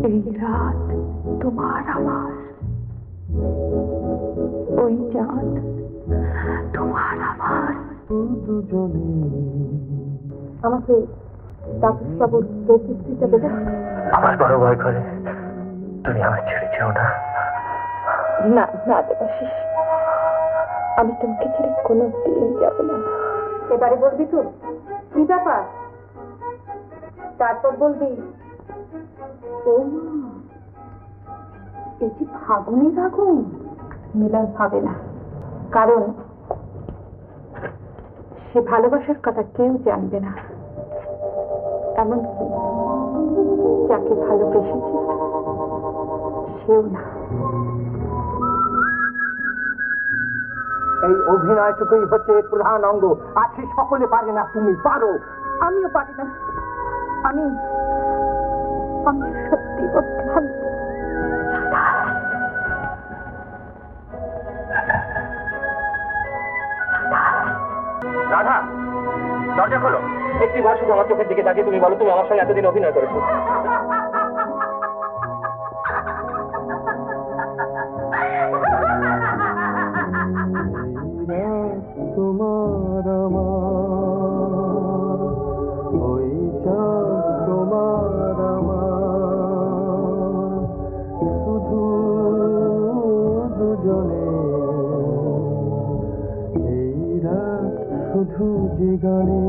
এই রাত তোমার আমার, ওই চাঁদ তোমার আমার। আমাকে ডাক্তারবাবুর রেজিস্ট্রিটা দেবে? আমার বড় ভয় করে, তুমি আমার ছেড়ে যেও না। না না দেবাশিস, আমি তোমাকে ছেড়ে কোনো দিন যাব না। এবারে বলবি তো কি ব্যাপার, তারপর বলবি ও এই যে ফাগুনের আগুন মিলন হবে না, কারণ সে ভালোবাসার কথা কেউ জানবে না, এমনকি যাকে ভালোবেসেছি সেও না। এই অভিনয়টুকুই হচ্ছে প্রধান অঙ্গ, আর সে সকলে পারে না, তুমি পারো। আমিও পারি না, আমি সত্যি অত্যন্ত। রাধা, দরজা খোলো। একটি বার শুধু আমার চোখের দিকে তাকিয়ে তুমি বলো, তুমি আমার সঙ্গে এতদিন অভিনয় করেছো। তোমার আমার, ওই চাঁদ তোমার আমার, শুধু দুজনে এই রাত শুধু যে গানে